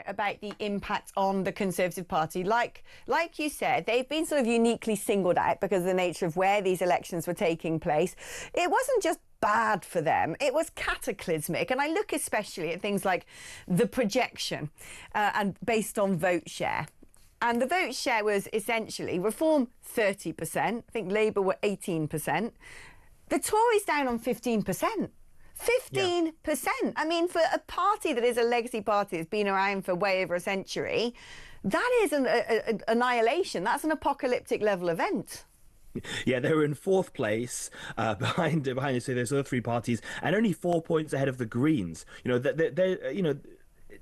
about the impact on the Conservative Party. Like you said, they've been sort of uniquely singled out because of the nature of where these elections were taking place. It wasn't just bad for them, it was cataclysmic. And I look especially at things like the projection and based on vote share. And the vote share was essentially Reform 30%, I think Labour were 18%, the Tories down on 15%. 15%. Yeah. I mean, for a party that is a legacy party that's been around for way over a century, that is an annihilation. That's an apocalyptic level event. Yeah, they were in fourth place behind say those other three parties, and only 4 points ahead of the Greens. They're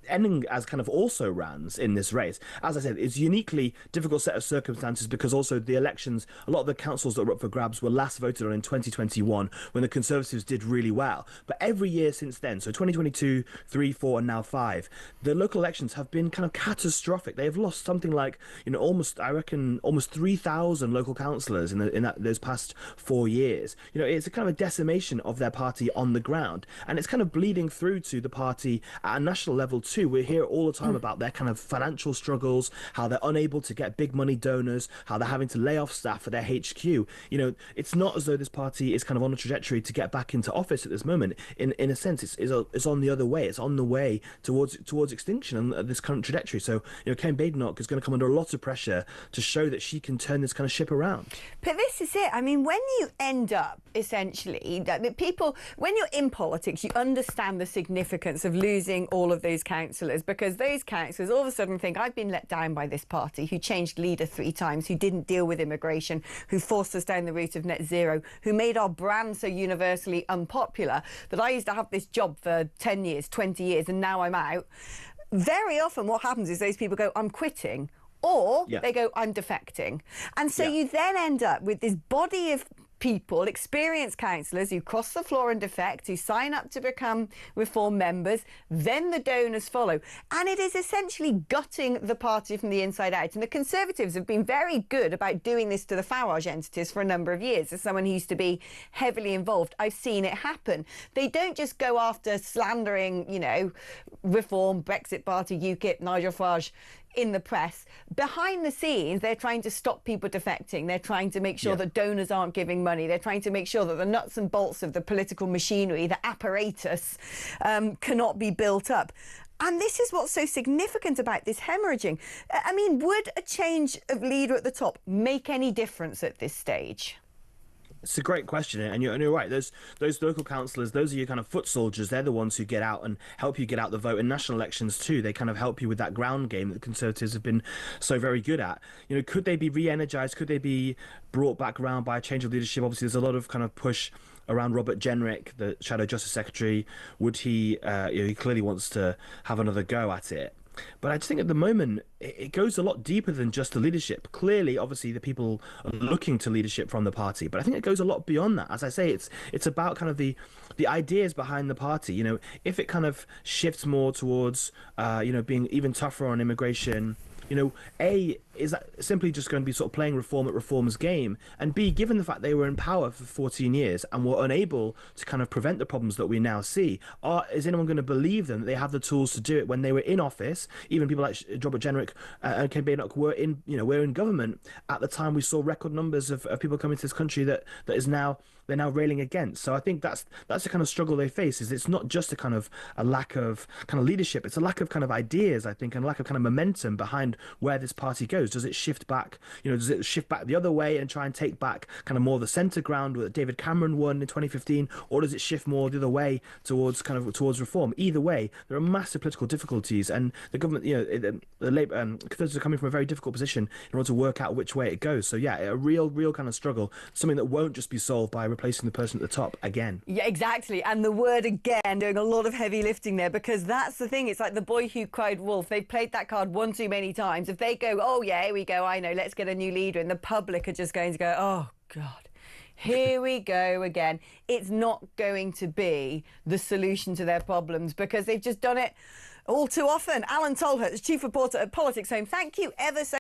ending as kind of also rans in this race. As I said, it's a uniquely difficult set of circumstances because also the elections, a lot of the councils that were up for grabs were last voted on in 2021 when the Conservatives did really well. But every year since then, so 2022, 3, 4 and now 5, the local elections have been kind of catastrophic. They have lost something like, almost 3,000 local councillors in those past 4 years. It's a kind of a decimation of their party on the ground, and it's kind of bleeding through to the party at a national level too. We hear all the time about their kind of financial struggles, how they're unable to get big money donors, how they're having to lay off staff for their HQ. It's not as though this party is kind of on a trajectory to get back into office at this moment. In a sense, it's on the other way. It's on the way towards extinction on this current trajectory. So Ken Badenoch is going to come under a lot of pressure to show that she can turn this kind of ship around. But this is it. I mean, when you end up essentially when you're in politics, you understand the significance of losing all of those councillors, because those councillors all of a sudden think, I've been let down by this party who changed leader 3 times, who didn't deal with immigration, who forced us down the route of net zero, who made our brand so universally unpopular that I used to have this job for 10 years, 20 years, and now I'm out. Very often what happens is those people go, I'm quitting, or they go, I'm defecting. And so you then end up with this body of people, experienced councillors who cross the floor and defect, who sign up to become Reform members, then the donors follow. And it is essentially gutting the party from the inside out. And the Conservatives have been very good about doing this to the Farage entities for a number of years. As someone who used to be heavily involved, I've seen it happen. They don't just go after slandering, Reform, Brexit Party, UKIP, Nigel Farage in the press. Behind the scenes, they're trying to stop people defecting. They're trying to make sure that donors aren't giving money. They're trying to make sure that the nuts and bolts of the political machinery, the apparatus, cannot be built up. And this is what's so significant about this hemorrhaging. I mean, would a change of leader at the top make any difference at this stage? It's a great question, and you're right. Those local councillors, those are your kind of foot soldiers. They're the ones who get out and help you get out the vote in national elections too. They kind of help you with that ground game that the Conservatives have been so very good at. Could they be re-energised? Could they be brought back around by a change of leadership? Obviously, there's a lot of kind of push around Robert Jenrick, the Shadow Justice Secretary. Would he? He clearly wants to have another go at it. But I just think at the moment, it goes a lot deeper than just the leadership. Clearly, obviously, the people are looking to leadership from the party. But I think it goes a lot beyond that. As I say, it's about kind of the ideas behind the party. If it kind of shifts more towards, being even tougher on immigration, A, is that simply just going to be sort of playing reform at reform's game? And B, given the fact they were in power for 14 years and were unable to kind of prevent the problems that we now see, is anyone going to believe them that they have the tools to do it when they were in office? Even people like Robert Jenrick and Ken Badenoch were in government at the time. We saw record numbers of people coming to this country that is now they're now railing against. So I think that's the kind of struggle they face. Is it's not just a lack of kind of leadership, it's a lack of kind of ideas, I think, and a lack of kind of momentum behind where this party goes. Does it shift back? Does it shift back the other way and try and take back kind of more the centre ground that David Cameron won in 2015, or does it shift more the other way towards reform? Either way, there are massive political difficulties, and the government, the Labour Conservatives are coming from a very difficult position in order to work out which way it goes. So yeah, a real kind of struggle, something that won't just be solved by replacing the person at the top again. Yeah, exactly. And the word again doing a lot of heavy lifting there, because that's the thing. It's like the boy who cried wolf. They've played that card one too many times. If they go, oh yeah, here we go, I know, let's get a new leader, and the public are just going to go, oh God, here we go again. It's not going to be the solution to their problems, because they've just done it all too often. Alan Tolhurst, chief reporter at Politics Home, thank you ever so